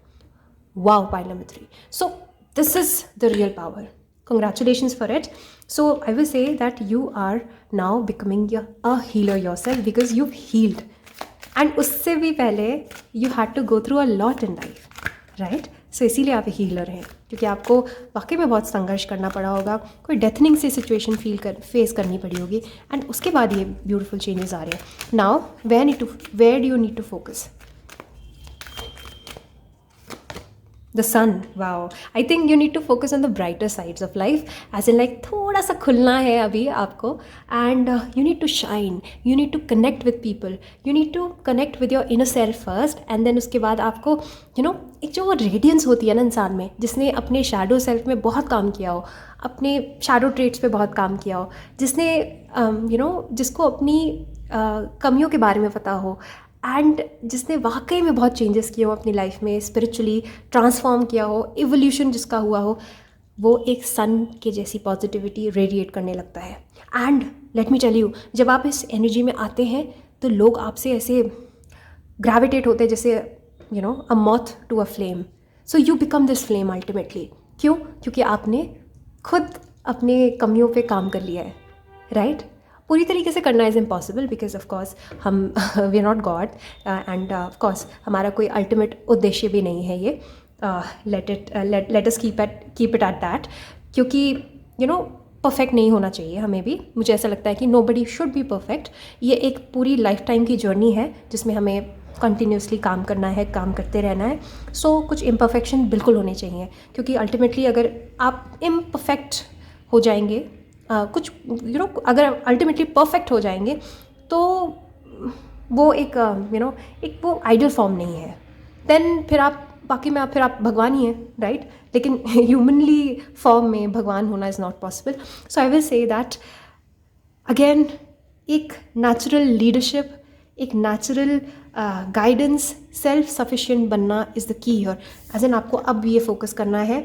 Wow, pile number 3. So this is the real power. Congratulations for it. So I will say that you are now becoming a healer yourself because you've healed. And उससे भी पहले you had to go through a lot in life, right? So इसीलिए आप हीलर हैं, क्योंकि आपको वाकई में बहुत संघर्ष करना पड़ा होगा, कोई डेथनिंग से सिचुएशन फेस करनी पड़ी होगी, एंड उसके बाद ये ब्यूटीफुल चेंजेस आ रहे हैं. Now where do you need to focus? The sun. Wow. I think you need to focus on the brighter sides of life, as in like थोड़ा सा खुलना है अभी आपको, and you need to shine, you need to connect with people, you need to connect with your inner self first, and then उसके बाद आपको एक जो रेडियंस होती है ना इंसान में, जिसने अपने शैडो सेल्फ में बहुत काम किया हो, अपने शैडो ट्रेट्स पे बहुत काम किया हो, जिसने जिसको अपनी कमियों के बारे में पता हो, एंड जिसने वाकई में बहुत चेंजेस किए हो अपनी लाइफ में, स्पिरिचुअली ट्रांसफॉर्म किया हो, इवोल्यूशन जिसका हुआ हो, वो एक सन के जैसी पॉजिटिविटी रेडिएट करने लगता है. And let me tell you, जब आप इस एनर्जी में आते हैं तो लोग आपसे ऐसे ग्रेविटेट होते हैं जैसे a moth to a flame. So you become this flame ultimately. क्यों? क्योंकि आपने खुद अपने कमियों पे काम कर लिया है, राइट. पूरी तरीके से करना is impossible because of course हम we are not God, and of course हमारा कोई अल्टीमेट उद्देश्य भी नहीं है ये. Let us keep it at that, क्योंकि परफेक्ट नहीं होना चाहिए हमें भी. मुझे ऐसा लगता है कि नोबडी शुड बी परफेक्ट. ये एक पूरी लाइफ टाइम की जर्नी है जिसमें हमें कंटिन्यूसली काम करना है, काम करते रहना है. सो कुछ इम्परफेक्शन बिल्कुल होने चाहिए, क्योंकि अल्टीमेटली अगर आप इम्परफेक्ट हो जाएंगे, कुछ अगर अल्टीमेटली परफेक्ट हो जाएंगे तो वो एक एक वो आइडियल फॉर्म नहीं है. देन फिर आप बाकी में फिर आप भगवान ही हैं, राइट. लेकिन ह्यूमनली फॉर्म में भगवान होना is not possible. So I will say that again, एक नेचुरल लीडरशिप, एक नेचुरल गाइडेंस, सेल्फ सफिशिएंट बनना is the key here. As in आपको अब ये फोकस करना है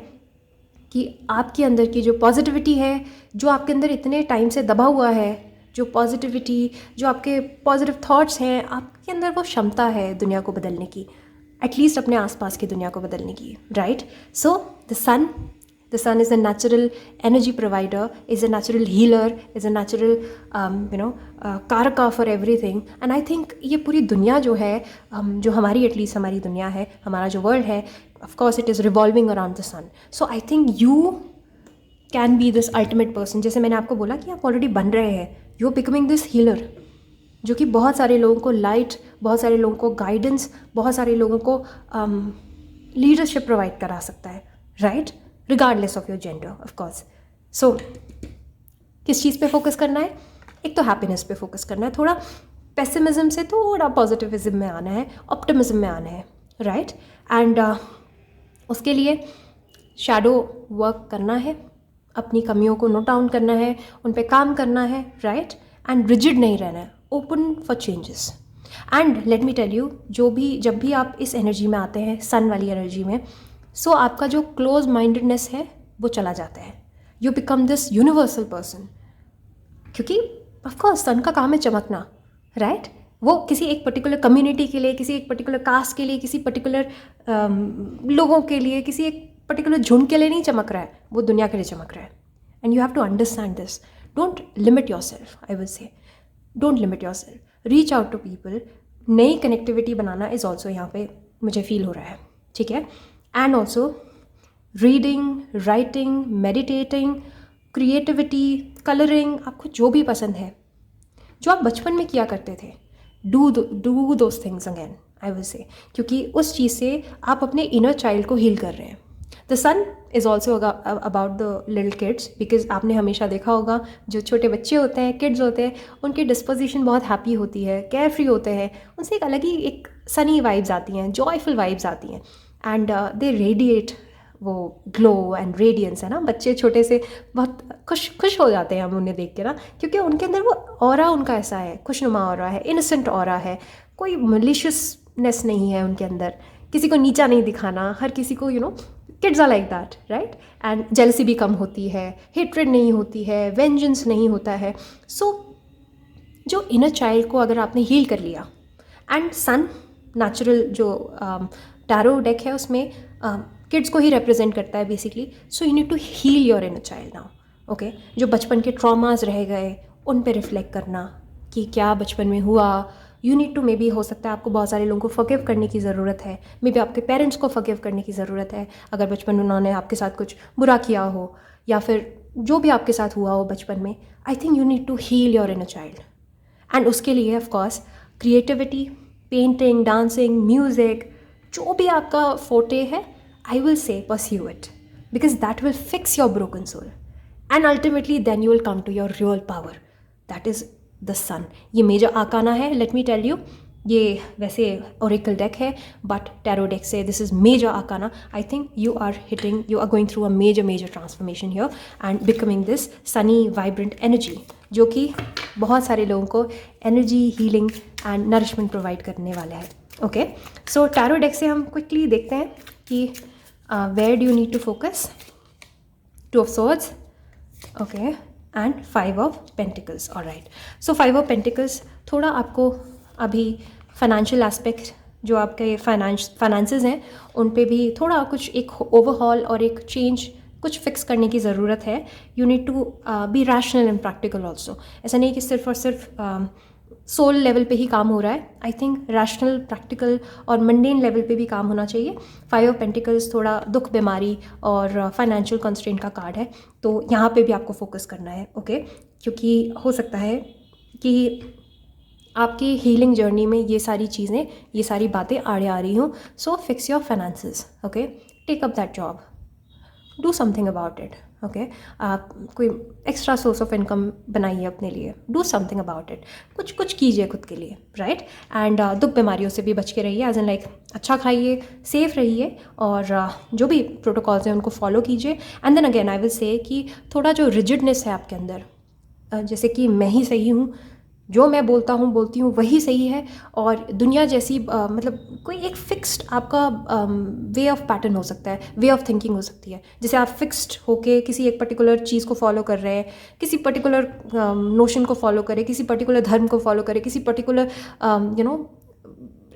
कि आपके अंदर की जो पॉजिटिविटी है, जो आपके अंदर इतने टाइम से दबा हुआ है, जो पॉजिटिविटी, जो आपके पॉजिटिव थॉट्स हैं, आपके अंदर वो क्षमता है दुनिया को बदलने की, एटलीस्ट अपने आसपास की दुनिया को बदलने की, right. So the sun is a natural energy provider, is a natural healer, is a natural कारका for everything. And I think ये पूरी दुनिया जो है, जो एटलीस्ट हमारी दुनिया है, हमारा जो वर्ल्ड है, of course it is revolving around the sun. So I think you can be this ultimate person. जैसे मैंने आपको बोला कि आप ऑलरेडी बन रहे हैं. You are becoming this healer, जो कि बहुत सारे लोगों को लाइट, बहुत सारे लोगों को गाइडेंस, बहुत सारे लोगों को लीडरशिप प्रोवाइड करा सकता है, right, regardless of your gender of course. So किस चीज़ पे फोकस करना है? एक तो हैप्पीनेस पे फोकस करना है, थोड़ा पेसिमिज्म से थोड़ा पॉजिटिविज्म में आना है, ऑप्टिमिज्म में आना है, राइट. एंड उसके लिए शैडो वर्क करना है, अपनी कमियों को नोट डाउन करना है, उन पे काम करना है, राइट. एंड रिजिड नहीं रहना है, open for changes. And let me tell you, जब भी आप इस एनर्जी में आते हैं, सन वाली एनर्जी में, सो आपका जो क्लोज माइंडेडनेस है वो चला जाता है. You become this universal person, क्योंकि ऑफकोर्स सन का काम है चमकना, राइट. वो किसी एक पर्टिकुलर कम्युनिटी के लिए, किसी एक पर्टिकुलर कास्ट के लिए, किसी पर्टिकुलर लोगों के लिए, किसी एक पर्टिकुलर झुंड के लिए नहीं चमक रहा है, वो दुनिया के लिए चमक रहा है. And you have to understand this. Don't limit yourself, I will say. Don't limit yourself. Reach out to people. नई कनेक्टिविटी बनाना इज़ ऑल्सो यहाँ पे मुझे फील हो रहा है. ठीक है. And also reading, writing, meditating, creativity, colouring, आपको जो भी पसंद है, जो आप बचपन में किया करते थे, do those things again, I will से. क्योंकि उस चीज़ से आप अपने इनर चाइल्ड को हील कर रहे हैं. The sun is also about the little kids, because आपने हमेशा देखा होगा जो छोटे बच्चे होते हैं, किड्स होते हैं, उनकी डिस्पोजिशन बहुत हैप्पी होती है, केयर फ्री होते हैं. उनसे एक अलग ही एक सनी वाइब्स आती हैं, जॉयफुल वाइब्स आती हैं. एंड दे रेडिएट वो ग्लो एंड रेडियंस, है ना. बच्चे छोटे से बहुत खुश हो जाते हैं हम उन्हें देख के ना, क्योंकि उनके अंदर वो ऑरा उनका ऐसा है, खुशनुमा ऑरा है, इनोसेंट ऑरा है. कोई मलिशियसनेस नहीं है उनके अंदर, किसी को नीचा नहीं दिखाना, हर किसी को kids are like that, right. And jealousy भी कम होती है, हेट्रेड नहीं होती है, वेंजेंस नहीं होता है. सो जो इनर चाइल्ड को अगर आपने हील कर लिया, एंड सन नेचुरल जो टैरो डेक है उसमें किड्स को ही रिप्रेजेंट करता है basically. So you need to heal your inner child now. Okay. जो बचपन के ट्रॉमास रह गए उन पे रिफ्लेक्ट करना कि क्या बचपन में हुआ. You need to, maybe हो सकता है आपको बहुत सारे लोगों को फॉरगिव करने की ज़रूरत है. मे बी आपके पेरेंट्स को फॉरगिव करने की ज़रूरत है अगर बचपन में उन्होंने आपके साथ कुछ बुरा किया हो, या फिर जो भी आपके साथ हुआ हो बचपन में. I think you need to heal your inner child. And उसके लिए of course creativity, painting, dancing, music, जो भी आपका फोटे है, I will say pursue it, because that will fix your broken soul, and ultimately then you will come to your real power, that is the sun. ये मेजर आकाना है, let me tell you. ये वैसे oracle deck है, but tarot deck से this is major arcana. I think you are going through a major transformation here and becoming this sunny vibrant energy, जो कि बहुत सारे लोगों को energy, healing and nourishment provide करने वाला है. Okay, so tarot deck से हम quickly देखते हैं कि where do you need to focus. 2 of swords, okay, and 5 of pentacles. all right, so 5 of pentacles थोड़ा आपको अभी फाइनेंशियल एस्पेक्ट, जो आपके फाइनेंसेस हैं, उन पे भी थोड़ा कुछ एक ओवरहॉल और एक चेंज, कुछ फिक्स करने की ज़रूरत है. You need to be rational and practical also. ऐसा नहीं कि सिर्फ और सिर्फ सोल लेवल पे ही काम हो रहा है. आई थिंक रैशनल, प्रैक्टिकल और मंडेन लेवल पे भी काम होना चाहिए. 5 ऑफ पेंटिकल्स थोड़ा दुख, बीमारी और फाइनेंशियल कंस्ट्रेंट का कार्ड है, तो यहाँ पे भी आपको फोकस करना है. ओके, क्योंकि हो सकता है कि आपकी हीलिंग जर्नी में ये सारी चीज़ें, ये सारी बातें आड़े आ रही हों. So fix your finances. Okay, take up that job, do something about it. Okay, आप कोई एक्स्ट्रा सोर्स ऑफ इनकम बनाइए अपने लिए, डू समथिंग अबाउट इट. कुछ कीजिए खुद के लिए, राइट. एंड दुख बीमारियों से भी बच के रहिए, एज एन लाइक अच्छा खाइए, सेफ रहिए, और जो भी प्रोटोकॉल्स हैं उनको फॉलो कीजिए. And then again I will say कि थोड़ा जो रिजिडनेस है आपके अंदर, जैसे कि मैं ही सही हूँ, जो मैं बोलती हूँ वही सही है, और दुनिया जैसी मतलब कोई एक फिक्स्ड आपका वे ऑफ पैटर्न हो सकता है, वे ऑफ थिंकिंग हो सकती है. जैसे आप फिक्स्ड होके किसी एक पर्टिकुलर चीज़ को फॉलो कर रहे हैं, किसी पर्टिकुलर नोशन को फॉलो करें, किसी पर्टिकुलर धर्म को फॉलो करें, किसी पर्टिकुलर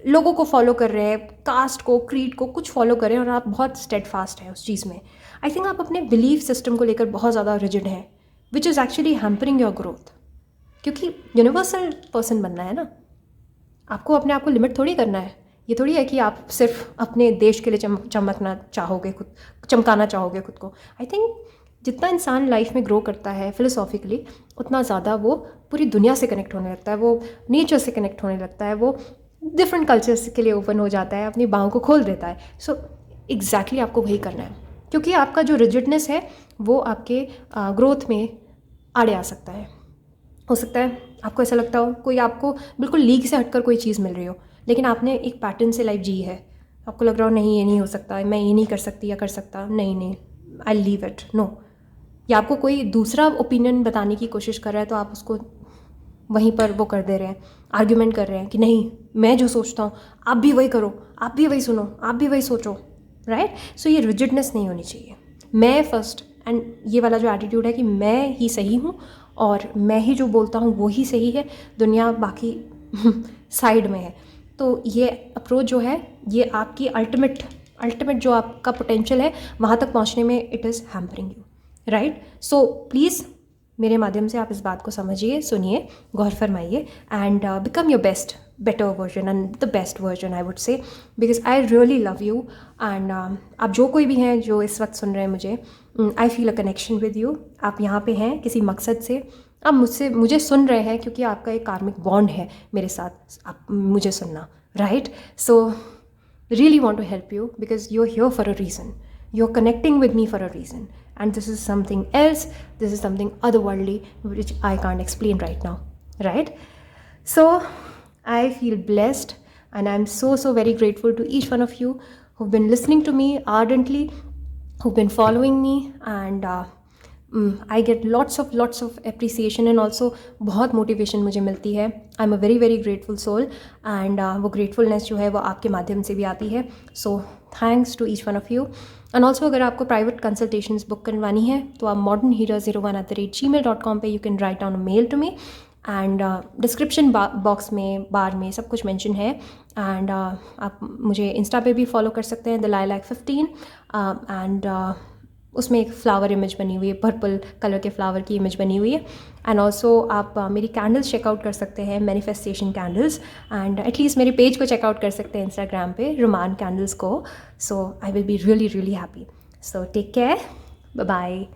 लोगों को फॉलो कर रहे हैं, कास्ट को, क्रीड को, कुछ फॉलो करें, और आप बहुत स्टेडफास्ट हैं उस चीज़ में. आई थिंक आप अपने बिलीफ सिस्टम को लेकर बहुत ज़्यादा रिजिड हैं, which is actually hampering your growth. क्योंकि यूनिवर्सल पर्सन बनना है ना, आपको अपने आप को लिमिट थोड़ी करना है. ये थोड़ी है कि आप सिर्फ अपने देश के लिए चमकना चाहोगे, चमकाना चाहोगे खुद को. आई थिंक जितना इंसान लाइफ में ग्रो करता है फिलोसॉफिकली, उतना ज़्यादा वो पूरी दुनिया से कनेक्ट होने लगता है, वो नेचर से कनेक्ट होने लगता है, वो डिफरेंट कल्चर्स के लिए ओपन हो जाता है, अपनी बाहों को खोल देता है. सो एग्जैक्टली आपको वही करना है, क्योंकि आपका जो रिजिडनेस है वो आपके ग्रोथ में आड़े आ सकता है. हो सकता है आपको ऐसा लगता हो कोई आपको बिल्कुल लीग से हटकर कोई चीज़ मिल रही हो, लेकिन आपने एक पैटर्न से लाइफ जी है, आपको लग रहा हो नहीं ये नहीं हो सकता, मैं ये नहीं कर सकती या कर सकता, नहीं आई लीव इट, नो. या आपको कोई दूसरा ओपिनियन बताने की कोशिश कर रहा है, तो आप उसको वहीं पर वो कर दे रहे हैं, आर्ग्यूमेंट कर रहे हैं कि नहीं, मैं जो सोचता हूँ आप भी वही करो, आप भी वही सुनो, आप भी वही सोचो, राइट. सो ये रिजिडनेस नहीं होनी चाहिए. मैं फर्स्ट, एंड ये वाला जो एटीट्यूड है कि मैं ही सही हूँ और मैं ही जो बोलता हूँ वो ही सही है, दुनिया बाकी साइड में है. तो ये अप्रोच जो है, ये आपकी अल्टीमेट जो आपका पोटेंशियल है वहाँ तक पहुँचने में it is hampering you, right? So please मेरे माध्यम से आप इस बात को समझिए, सुनिए, गौर फरमाइए and become your best, better version and the best version I would say, because I really love you and आप जो कोई भी हैं जो इस वक्त सुन रहे हैं मुझे, I feel a connection with you. आप यहाँ पे हैं किसी मकसद से, आप मुझे सुन रहे हैं क्योंकि आपका एक कार्मिक बॉन्ड है मेरे साथ, आप मुझे सुनना, right? So really want to help you because you're here for a reason. You're connecting with me for a reason. And this is something else. This is something otherworldly which I can't explain right now. Right? So I feel blessed and I'm so very grateful to each one of you who've been listening to me ardently, who've been following me, and I get lots of appreciation and also बहुत motivation मुझे मिलती है. I'm a very grateful soul and वो gratefulness जो है वो आपके माध्यम से भी आती है. So thanks to each one of you. And also अगर आपको private consultations book करवानी है तो आप modernhero01@gmail.com पे you can write down a mail to me and description box में बार में सब कुछ mention है and आप मुझे इंस्टा पे भी follow कर सकते हैं The Lilac 15 and उसमें एक फ्लावर इमेज बनी हुई है, पर्पल कलर के फ्लावर की इमेज बनी हुई है. एंड ऑल्सो आप मेरी कैंडल्स चेकआउट कर सकते हैं, मैनिफेस्टेशन कैंडल्स, एंड एटलीस्ट मेरे पेज को चेकआउट कर सकते हैं इंस्टाग्राम पे, रोमान कैंडल्स को. So I will be really happy. So take care, bye bye.